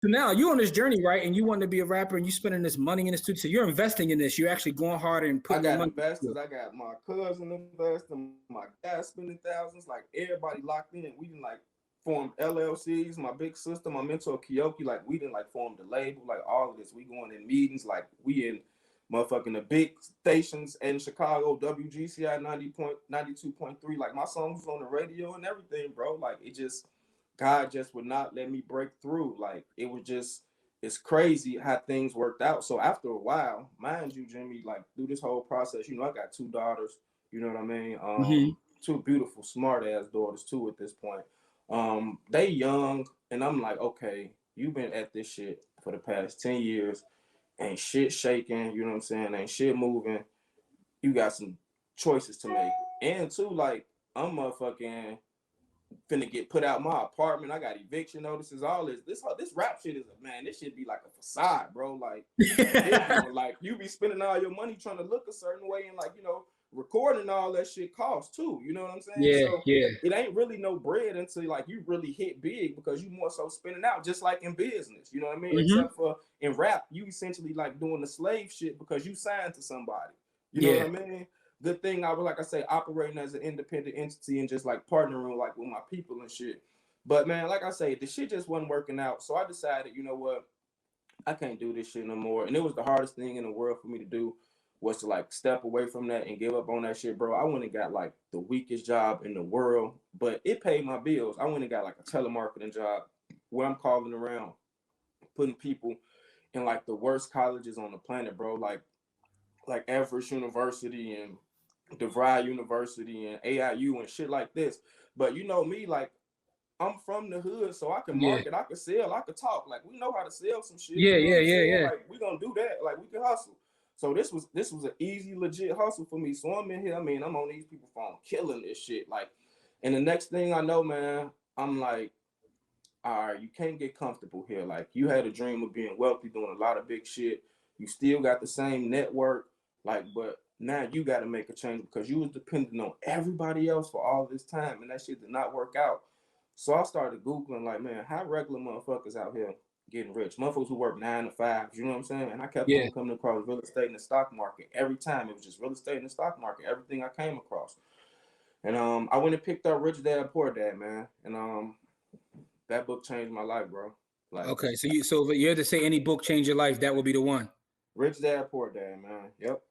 So now you're on this journey, right? And you want to be a rapper, and you spending this money in the studio. So you're investing in this. You're actually going harder and I putting your got money investors. into it. I got my cousin investing, my dad spending thousands. Like everybody locked in. We didn't like form LLCs. My big sister, my mentor Kiyoki, like we didn't like form the label. Like all of this, we going in meetings. Like we in motherfucking the big stations in Chicago, WGCI 92.3. Like my songs was on the radio and everything, bro. Like it just God just would not let me break through. Like it was just it's crazy how things worked out. So after a while, mind you, Jimmy, like through this whole process, you know, I got two daughters, you know what I mean? Mm-hmm. Two beautiful, smart ass daughters too at this point. They young, and I'm like, okay, you've been at this shit for the past 10 years, ain't shit shaking, you know what I'm saying? Ain't shit moving. You got some choices to make. And two, like, I'm motherfucking finna get put out my apartment. I got eviction notices, all this. This rap shit is a man. This shit be like a facade, bro. Like like you be spending all your money trying to look a certain way, and like recording all that shit costs too. You know what I'm saying? Yeah, So yeah. it ain't really no bread until like you really hit big because you more so spending out, just like in business. You know what I mean? Mm-hmm. Except for in rap, you essentially like doing the slave shit because you signed to somebody. You know what Yeah. I mean? Good thing I was like I say operating as an independent entity and just like partnering like with my people and shit. But man, like I say, the shit just wasn't working out. So I decided, you know what, I can't do this shit no more. And it was the hardest thing in the world for me to do was to like step away from that and give up on that shit, bro. I went and got like the weakest job in the world, but it paid my bills. I went and got like a telemarketing job where I'm calling around, putting people in like the worst colleges on the planet, bro. Like Everest University and DeVry University and AIU and shit like this. But you know me, like I'm from the hood, so I can Yeah. market, I can sell, I can talk. Like we know how to sell some shit. Yeah, You know what yeah, I'm yeah, saying? yeah. Like we gonna do that. Like we can hustle. So this was an easy, legit hustle for me. So I'm in here. I mean, I'm on these people phone, killing this shit. Like, and the next thing I know, man, I'm like, all right, you can't get comfortable here. Like you had a dream of being wealthy, doing a lot of big shit. You still got the same network, like, but now you got to make a change because you was dependent on everybody else for all this time, and that shit did not work out. So I started googling, like, man, how regular motherfuckers out here getting rich? Motherfuckers who work 9 to 5s, you know what I'm saying? And I kept Yeah. on coming across real estate and the stock market. Every time it was just real estate and the stock market. Everything I came across, and I went and picked up Rich Dad Poor Dad, man, and that book changed my life, bro. Like Okay. So if you had to say any book changed your life, that would be the one. Rich Dad Poor Dad, man. Yep.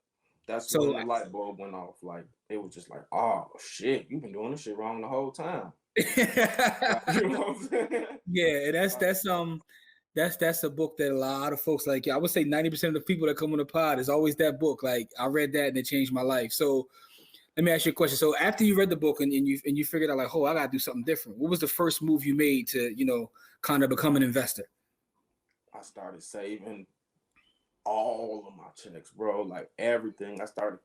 That's when So the light bulb went off. Like it was just like, oh shit, you've been doing this shit wrong the whole time. Like, you know what I'm saying? yeah, and that's Like, that's um that's a book that a lot of folks like. I would say 90% of the people that come on the pod is always that book. Like I read that and it changed my life. So let me ask you a question. So after you read the book and you figured out like, oh, I gotta do something different. What was the first move you made to, kind of become an investor? I started saving all of my checks, bro. Like everything. I started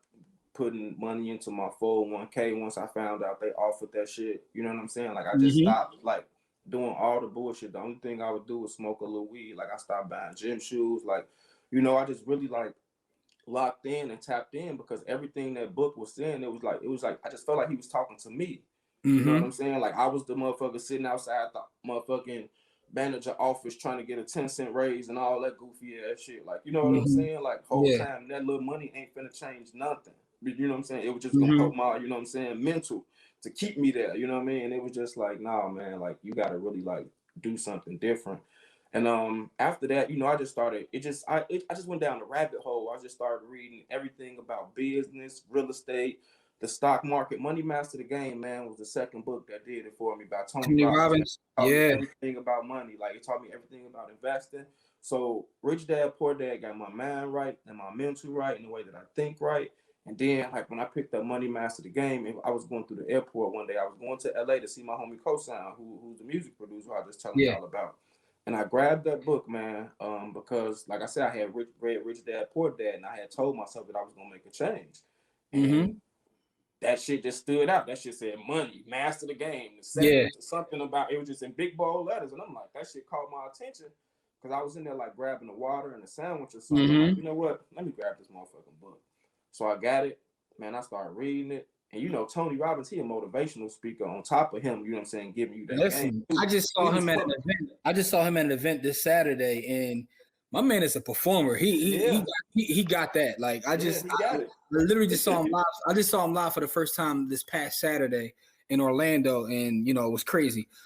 putting money into my 401k once I found out they offered that shit. You know what I'm saying? Like I just Mm-hmm. stopped like doing all the bullshit. The only thing I would do was smoke a little weed. Like I stopped buying gym shoes. Like, I just really like locked in and tapped in because everything that book was saying, it was like I just felt like he was talking to me. You know what Mm-hmm. I'm saying? Like I was the motherfucker sitting outside the motherfucking manager office trying to get a 10-cent raise and all that goofy ass shit. Like, you know what I'm Mm-hmm. saying? Like whole Yeah. time that little money ain't finna change nothing. You know what I'm saying? It was just gonna Mm-hmm. help my, you know what I'm saying, mental to keep me there. You know what I mean? And it was just like, nah, man, like you gotta really like do something different. And after that, I just started. I just went down the rabbit hole. I just started reading everything about business, real estate, the stock market. Money Master the Game, man, was the second book that did it for me by Tony Tony Robbins. Man, Robbins. it taught me Yeah. everything about money. Like it taught me everything about investing. So Rich Dad Poor Dad got my mind right and my mental right and the way that I think right. And then, like when I picked up Money Master the Game, I was going through the airport one day. I was going to LA to see my homie Cosign, who's the music producer I was just telling Yeah. y'all about. And I grabbed that book, man, because, like I said, I had read Rich Dad Poor Dad, and I had told myself that I was gonna make a change. Mm-hmm. And that shit just stood out. That shit said money, master the game, the Yeah. second something about it was just in big bold letters, and I'm like, that shit caught my attention because I was in there like grabbing the water and a sandwich or something. I'm like, Mm-hmm. you know what? Let me grab this motherfucking book. So I got it, man. I started reading it. And you know, Tony Robbins, he a motivational speaker on top of him, you know what I'm saying, giving you that Listen, game. I just saw him at an event. I just saw him at an event this Saturday, and my man is a performer. He got that. Like I literally just saw him live. I just saw him live for the first time this past Saturday in Orlando, and you know it was crazy.